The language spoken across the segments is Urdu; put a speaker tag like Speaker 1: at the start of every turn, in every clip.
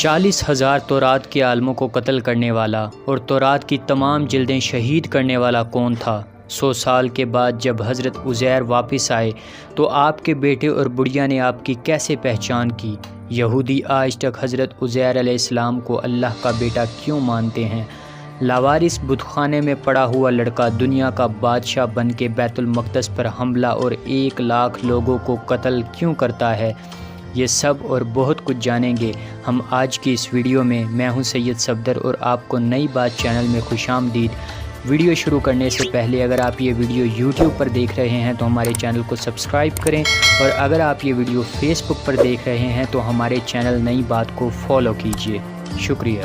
Speaker 1: 40,000 تورات کے عالموں کو قتل کرنے والا اور تورات کی تمام جلدیں شہید کرنے والا کون تھا؟ 100 سال کے بعد جب حضرت عزیر واپس آئے تو آپ کے بیٹے اور بڑھیا نے آپ کی کیسے پہچان کی؟ یہودی آج تک حضرت عزیر علیہ السلام کو اللہ کا بیٹا کیوں مانتے ہیں؟ لاوارث بت خانے میں پڑا ہوا لڑکا دنیا کا بادشاہ بن کے بیت المقدس پر حملہ اور 1 لاکھ لوگوں کو قتل کیوں کرتا ہے؟ یہ سب اور بہت کچھ جانیں گے ہم آج کی اس ویڈیو میں۔ میں ہوں سید صفدر اور آپ کو نئی بات چینل میں خوش آمدید۔ ویڈیو شروع کرنے سے پہلے اگر آپ یہ ویڈیو یوٹیوب پر دیکھ رہے ہیں تو ہمارے چینل کو سبسکرائب کریں، اور اگر آپ یہ ویڈیو فیس بک پر دیکھ رہے ہیں تو ہمارے چینل نئی بات کو فالو کیجیے۔ شکریہ۔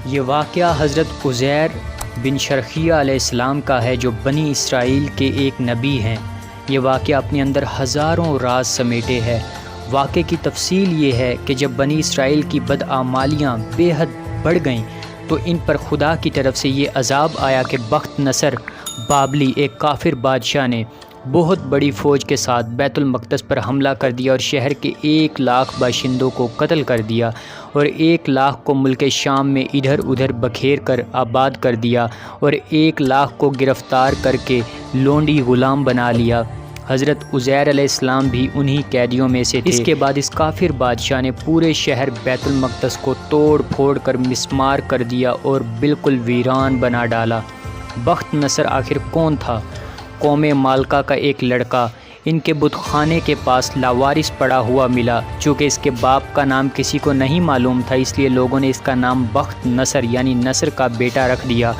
Speaker 1: یہ واقعہ حضرت عزیر بن شرخیہ علیہ السلام کا ہے جو بنی اسرائیل کے ایک نبی ہیں۔ یہ واقعہ اپنے اندر ہزاروں راز سمیٹے ہے۔ واقعے کی تفصیل یہ ہے کہ جب بنی اسرائیل کی بدعمالیاں بے حد بڑھ گئیں تو ان پر خدا کی طرف سے یہ عذاب آیا کہ بخت نصر بابلی ایک کافر بادشاہ نے بہت بڑی فوج کے ساتھ بیت المقدس پر حملہ کر دیا اور شہر کے 1 لاکھ باشندوں کو قتل کر دیا، اور 1 لاکھ کو ملک شام میں ادھر ادھر بکھیر کر آباد کر دیا، اور 1 لاکھ کو گرفتار کر کے لونڈی غلام بنا لیا۔ حضرت عزیر علیہ السلام بھی انہی قیدیوں میں سے تھے۔ اس کے بعد اس کافر بادشاہ نے پورے شہر بیت المقدس کو توڑ پھوڑ کر مسمار کر دیا اور بالکل ویران بنا ڈالا۔ بخت نصر آخر کون تھا؟ قوم مالکہ کا ایک لڑکا ان کے بت خانے کے پاس لاوارث پڑا ہوا ملا۔ چونکہ اس کے باپ کا نام کسی کو نہیں معلوم تھا، اس لیے لوگوں نے اس کا نام بخت نصر یعنی نصر کا بیٹا رکھ دیا۔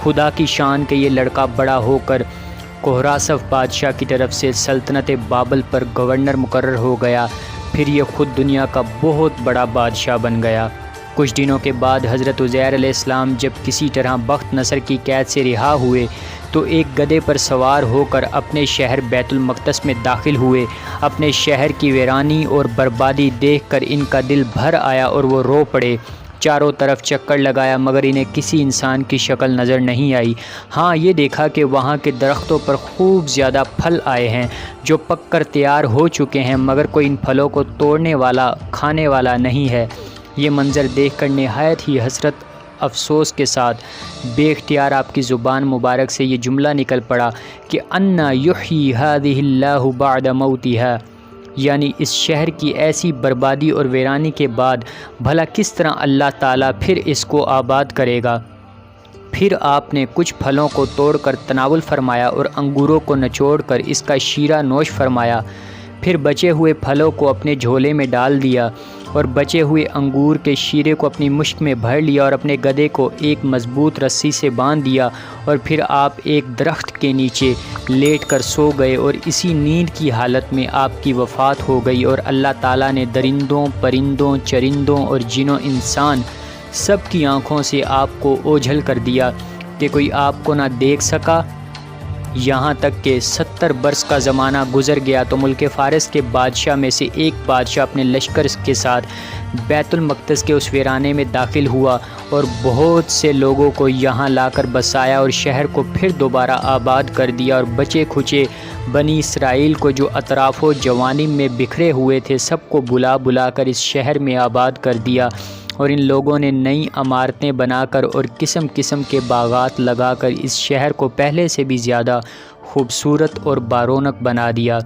Speaker 1: خدا کی شان کہ یہ لڑکا بڑا ہو کر کوہراسف بادشاہ کی طرف سے سلطنت بابل پر گورنر مقرر ہو گیا، پھر یہ خود دنیا کا بہت بڑا بادشاہ بن گیا۔ کچھ دنوں کے بعد حضرت عزیر علیہ السلام جب کسی طرح بخت نصر کی قید سے رہا ہوئے تو ایک گدھے پر سوار ہو کر اپنے شہر بیت المقدس میں داخل ہوئے۔ اپنے شہر کی ویرانی اور بربادی دیکھ کر ان کا دل بھر آیا اور وہ رو پڑے۔ چاروں طرف چکر لگایا مگر انہیں کسی انسان کی شکل نظر نہیں آئی۔ ہاں یہ دیکھا کہ وہاں کے درختوں پر خوب زیادہ پھل آئے ہیں جو پک کر تیار ہو چکے ہیں، مگر کوئی ان پھلوں کو توڑنے والا کھانے والا نہیں ہے۔ یہ منظر دیکھ کر نہایت ہی حسرت افسوس کے ساتھ بے اختیار آپ کی زبان مبارک سے یہ جملہ نکل پڑا کہ انا یحیی ھذہ اللہ بعد موتھا، یعنی اس شہر کی ایسی بربادی اور ویرانی کے بعد بھلا کس طرح اللہ تعالیٰ پھر اس کو آباد کرے گا؟ پھر آپ نے کچھ پھلوں کو توڑ کر تناول فرمایا اور انگوروں کو نچوڑ کر اس کا شیرہ نوش فرمایا، پھر بچے ہوئے پھلوں کو اپنے جھولے میں ڈال دیا اور بچے ہوئے انگور کے شیرے کو اپنی مشک میں بھر لیا اور اپنے گدھے کو ایک مضبوط رسی سے باندھ دیا، اور پھر آپ ایک درخت کے نیچے لیٹ کر سو گئے، اور اسی نیند کی حالت میں آپ کی وفات ہو گئی، اور اللہ تعالیٰ نے درندوں پرندوں چرندوں اور جنوں انسان سب کی آنکھوں سے آپ کو اوجھل کر دیا کہ کوئی آپ کو نہ دیکھ سکا۔ یہاں تک کہ 70 برس کا زمانہ گزر گیا تو ملک فارس کے بادشاہ میں سے ایک بادشاہ اپنے لشکر کے ساتھ بیت المقدس کے اس ویرانے میں داخل ہوا اور بہت سے لوگوں کو یہاں لا کر بسایا اور شہر کو پھر دوبارہ آباد کر دیا، اور بچے کھچے بنی اسرائیل کو جو اطراف و جوانب میں بکھرے ہوئے تھے سب کو بلا بلا کر اس شہر میں آباد کر دیا، اور ان لوگوں نے نئی عمارتیں بنا کر اور قسم قسم کے باغات لگا کر اس شہر کو پہلے سے بھی زیادہ خوبصورت اور بارونق بنا دیا۔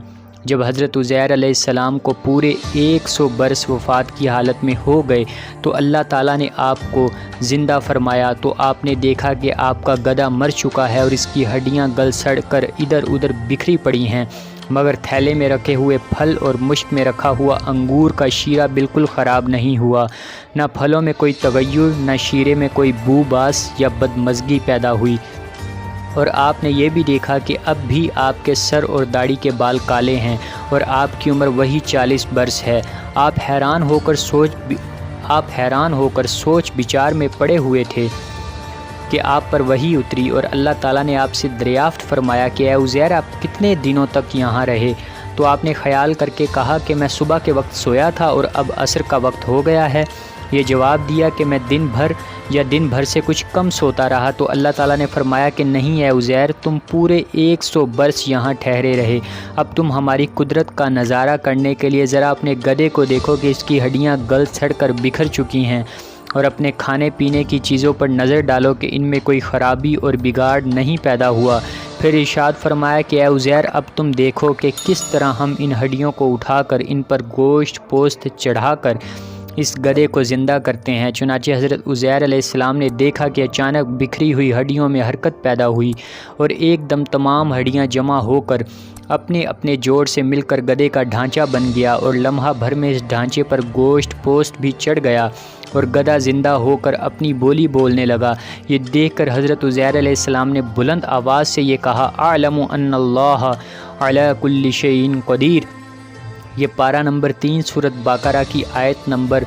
Speaker 1: جب حضرت عزیر علیہ السلام کو پورے 100 برس وفات کی حالت میں ہو گئے تو اللہ تعالیٰ نے آپ کو زندہ فرمایا، تو آپ نے دیکھا کہ آپ کا گدھا مر چکا ہے اور اس کی ہڈیاں گل سڑ کر ادھر ادھر بکھری پڑی ہیں، مگر تھیلے میں رکھے ہوئے پھل اور مشک میں رکھا ہوا انگور کا شیرہ بالکل خراب نہیں ہوا، نہ پھلوں میں کوئی تغیر نہ شیرے میں کوئی بو باس یا بدمزگی پیدا ہوئی۔ اور آپ نے یہ بھی دیکھا کہ اب بھی آپ کے سر اور داڑھی کے بال کالے ہیں اور آپ کی عمر وہی 40 برس ہے۔ آپ حیران ہو کر سوچ بچار میں پڑے ہوئے تھے کہ آپ پر وحی اتری اور اللہ تعالیٰ نے آپ سے دریافت فرمایا کہ اے عزیر آپ کتنے دنوں تک یہاں رہے؟ تو آپ نے خیال کر کے کہا کہ میں صبح کے وقت سویا تھا اور اب عصر کا وقت ہو گیا ہے، یہ جواب دیا کہ میں دن بھر یا دن بھر سے کچھ کم سوتا رہا، تو اللہ تعالیٰ نے فرمایا کہ نہیں اے عزیر، تم پورے 100 برس یہاں ٹھہرے رہے۔ اب تم ہماری قدرت کا نظارہ کرنے کے لیے ذرا اپنے گدھے کو دیکھو کہ اس کی ہڈیاں گل سڑ کر بکھر چکی ہیں، اور اپنے کھانے پینے کی چیزوں پر نظر ڈالو کہ ان میں کوئی خرابی اور بگاڑ نہیں پیدا ہوا۔ پھر ارشاد فرمایا کہ اے عزیر، اب تم دیکھو کہ کس طرح ہم ان ہڈیوں کو اٹھا کر ان پر گوشت پوست چڑھا کر اس گدھے کو زندہ کرتے ہیں۔ چنانچہ حضرت عزیر علیہ السلام نے دیکھا کہ اچانک بکھری ہوئی ہڈیوں میں حرکت پیدا ہوئی، اور ایک دم تمام ہڈیاں جمع ہو کر اپنے اپنے جوڑ سے مل کر گدھے کا ڈھانچہ بن گیا، اور لمحہ بھر میں اس ڈھانچے پر گوشت پوست بھی چڑھ گیا، اور گدھا زندہ ہو کر اپنی بولی بولنے لگا۔ یہ دیکھ کر حضرت عزیر علیہ السلام نے بلند آواز سے یہ کہا، اعلم ان اللہ علی کل شیء قدیر۔ یہ پارہ نمبر 3 سورۃ بقرہ کی آیت نمبر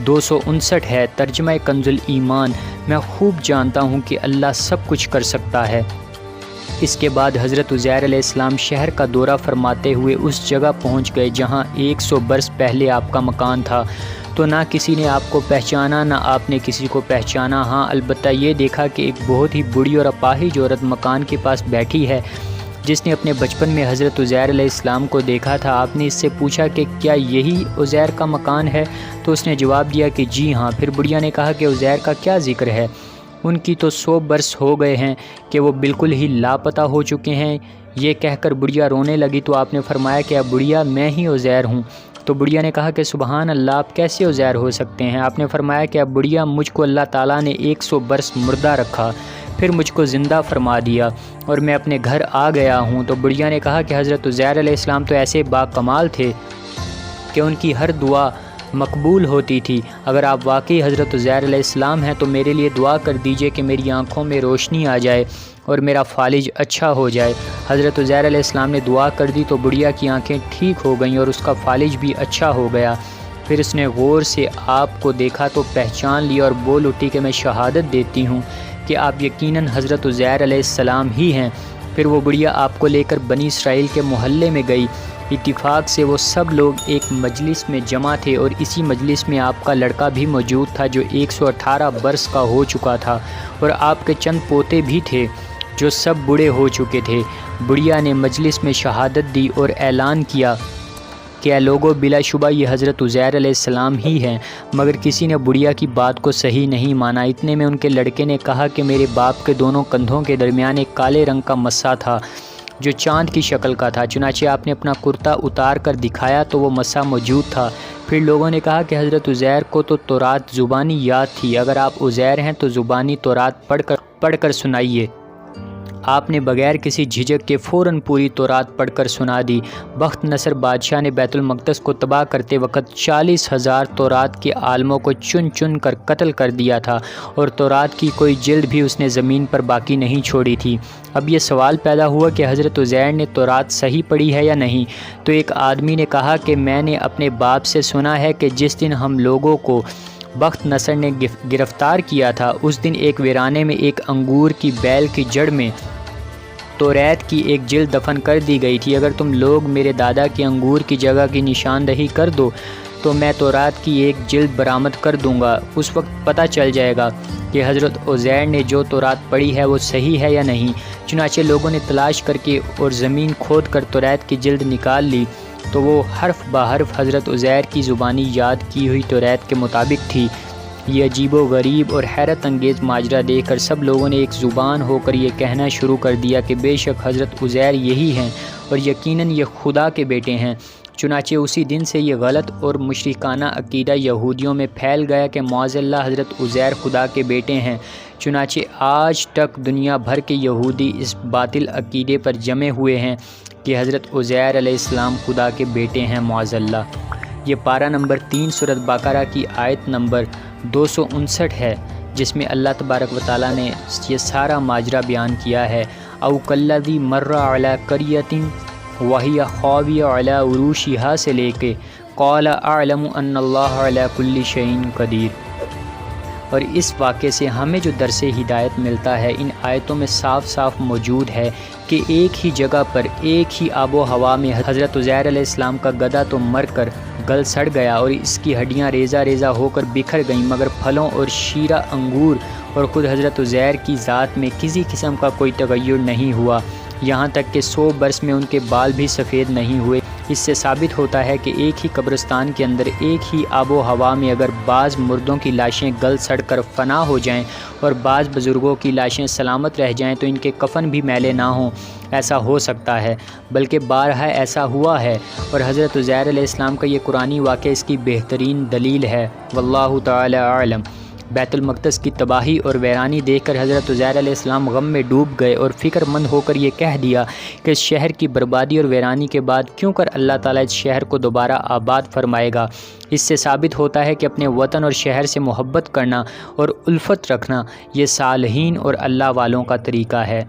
Speaker 1: 259 ہے۔ ترجمہ کنز الایمان، میں خوب جانتا ہوں کہ اللہ سب کچھ کر سکتا ہے۔ اس کے بعد حضرت عزیر علیہ السلام شہر کا دورہ فرماتے ہوئے اس جگہ پہنچ گئے جہاں 100 برس پہلے آپ کا مکان تھا، تو نہ کسی نے آپ کو پہچانا نہ آپ نے کسی کو پہچانا۔ ہاں البتہ یہ دیکھا کہ ایک بہت ہی بوڑھی اور اپاہج عورت مکان کے پاس بیٹھی ہے جس نے اپنے بچپن میں حضرت عزیر علیہ السلام کو دیکھا تھا۔ آپ نے اس سے پوچھا کہ کیا یہی عزیر کا مکان ہے؟ تو اس نے جواب دیا کہ جی ہاں۔ پھر بڑھیا نے کہا کہ عزیر کا کیا ذکر ہے؟ ان کی تو 100 برس ہو گئے ہیں کہ وہ بالکل ہی لاپتہ ہو چکے ہیں۔ یہ کہہ کر بڑھیا رونے لگی، تو آپ نے فرمایا کہ اب بڑھیا میں ہی عزیر ہوں۔ تو بڑھیا نے کہا کہ سبحان اللہ، آپ کیسے عزیر ہو سکتے ہیں؟ آپ نے فرمایا کہ اب بڑھیا، مجھ کو اللہ تعالیٰ نے 100 برس مردہ رکھا، پھر مجھ کو زندہ فرما دیا اور میں اپنے گھر آ گیا ہوں۔ تو بڑھیا نے کہا کہ حضرت عزیر علیہ السلام تو ایسے با کمال تھے کہ ان کی ہر دعا مقبول ہوتی تھی۔ اگر آپ واقعی حضرت عزیر علیہ السلام ہیں تو میرے لیے دعا کر دیجئے کہ میری آنکھوں میں روشنی آ جائے اور میرا فالج اچھا ہو جائے۔ حضرت عزیر علیہ السلام نے دعا کر دی تو بڑھیا کی آنکھیں ٹھیک ہو گئیں اور اس کا فالج بھی اچھا ہو گیا۔ پھر اس نے غور سے آپ کو دیکھا تو پہچان لیا اور بول اٹھی کہ میں شہادت دیتی ہوں کہ آپ یقیناً حضرت عزیر علیہ السلام ہی ہیں۔ پھر وہ بڑھیا آپ کو لے کر بنی اسرائیل کے محلے میں گئی۔ اتفاق سے وہ سب لوگ ایک مجلس میں جمع تھے اور اسی مجلس میں آپ کا لڑکا بھی موجود تھا جو 118 برس کا ہو چکا تھا، اور آپ کے چند پوتے بھی تھے جو سب بوڑھے ہو چکے تھے۔ بڑھیا نے مجلس میں شہادت دی اور اعلان کیا کہ اے لوگوں، بلا شبہ یہ حضرت عزیر علیہ السلام ہی ہیں، مگر کسی نے بڑھیا کی بات کو صحیح نہیں مانا۔ اتنے میں ان کے لڑکے نے کہا کہ میرے باپ کے دونوں کندھوں کے درمیان ایک کالے رنگ کا مسا تھا جو چاند کی شکل کا تھا۔ چنانچہ آپ نے اپنا کرتا اتار کر دکھایا تو وہ مسا موجود تھا۔ پھر لوگوں نے کہا کہ حضرت عزیر کو تو تورات زبانی یاد تھی، اگر آپ عزیر ہیں تو زبانی تورات پڑھ کر سنائیے۔ آپ نے بغیر کسی جھجک کے فوراً پوری تورات پڑھ کر سنا دی۔ بخت نصر بادشاہ نے بیت المقدس کو تباہ کرتے وقت 40,000 تورات کے عالموں کو چن چن کر قتل کر دیا تھا، اور تورات کی کوئی جلد بھی اس نے زمین پر باقی نہیں چھوڑی تھی۔ اب یہ سوال پیدا ہوا کہ حضرت عزیر نے تورات صحیح پڑھی ہے یا نہیں؟ تو ایک آدمی نے کہا کہ میں نے اپنے باپ سے سنا ہے کہ جس دن ہم لوگوں کو بخت نصر نے گرفتار کیا تھا، اس دن ایک ویرانے میں ایک انگور کی بیل کی جڑ میں توریت کی ایک جلد دفن کر دی گئی تھی۔ اگر تم لوگ میرے دادا کی انگور کی جگہ کی نشاندہی کر دو تو میں تورات کی ایک جلد برآمد کر دوں گا۔ اس وقت پتہ چل جائے گا کہ حضرت عزیر نے جو تورات پڑھی ہے وہ صحیح ہے یا نہیں۔ چنانچہ لوگوں نے تلاش کر کے اور زمین کھود کر توریت کی جلد نکال لی تو وہ حرف بحرف حضرت عزیر کی زبانی یاد کی ہوئی توریت کے مطابق تھی۔ یہ عجیب و غریب اور حیرت انگیز ماجرا دیکھ کر سب لوگوں نے ایک زبان ہو کر یہ کہنا شروع کر دیا کہ بے شک حضرت عزیر یہی ہیں اور یقیناً یہ خدا کے بیٹے ہیں۔ چنانچہ اسی دن سے یہ غلط اور مشرکانہ عقیدہ یہودیوں میں پھیل گیا کہ معاذ اللہ حضرت عزیر خدا کے بیٹے ہیں۔ چنانچہ آج تک دنیا بھر کے یہودی اس باطل عقیدے پر جمے ہوئے ہیں کہ حضرت عزیر علیہ السلام خدا کے بیٹے ہیں، معاذ اللہ۔ یہ پارہ نمبر 3 سورۃ بقرہ کی آیت نمبر 259 ہے، جس میں اللہ تبارک و تعالیٰ نے یہ سارا ماجرا بیان کیا ہے۔ او کالذی مر علی قریۃ وہی خاویہ علی عروشہا سے لے کے قال اعلم ان اللہ علی کل شیء قدیر۔ اور اس واقعے سے ہمیں جو درس ہدایت ملتا ہے ان آیتوں میں صاف صاف موجود ہے کہ ایک ہی جگہ پر ایک ہی آب و ہوا میں حضرت عزیر علیہ السلام کا گدھا تو مر کر گل سڑ گیا اور اس کی ہڈیاں ریزہ ریزہ ہو کر بکھر گئیں، مگر پھلوں اور شیرہ انگور اور خود حضرت عزیر کی ذات میں کسی قسم کا کوئی تغیر نہیں ہوا، یہاں تک کہ 100 برس میں ان کے بال بھی سفید نہیں ہوئے۔ اس سے ثابت ہوتا ہے کہ ایک ہی قبرستان کے اندر ایک ہی آب و ہوا میں اگر بعض مردوں کی لاشیں گل سڑ کر فنا ہو جائیں اور بعض بزرگوں کی لاشیں سلامت رہ جائیں تو ان کے کفن بھی میلے نہ ہوں، ایسا ہو سکتا ہے، بلکہ بارہا ایسا ہوا ہے، اور حضرت عزیر علیہ السلام کا یہ قرآنی واقعہ اس کی بہترین دلیل ہے۔ واللہ تعالی اعلم۔ بیت المقدس کی تباہی اور ویرانی دیکھ کر حضرت عزیر علیہ السلام غم میں ڈوب گئے اور فکر مند ہو کر یہ کہہ دیا کہ اس شہر کی بربادی اور ویرانی کے بعد کیوں کر اللہ تعالیٰ اس شہر کو دوبارہ آباد فرمائے گا۔ اس سے ثابت ہوتا ہے کہ اپنے وطن اور شہر سے محبت کرنا اور الفت رکھنا یہ صالحین اور اللہ والوں کا طریقہ ہے۔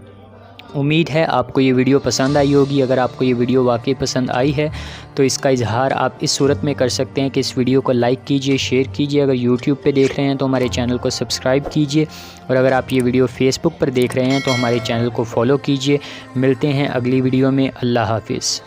Speaker 1: امید ہے آپ کو یہ ویڈیو پسند آئی ہوگی۔ اگر آپ کو یہ ویڈیو واقعی پسند آئی ہے تو اس کا اظہار آپ اس صورت میں کر سکتے ہیں کہ اس ویڈیو کو لائک کیجئے، شیئر کیجئے، اگر یوٹیوب پہ دیکھ رہے ہیں تو ہمارے چینل کو سبسکرائب کیجئے، اور اگر آپ یہ ویڈیو فیس بک پر دیکھ رہے ہیں تو ہمارے چینل کو فالو کیجئے۔ ملتے ہیں اگلی ویڈیو میں۔ اللہ حافظ۔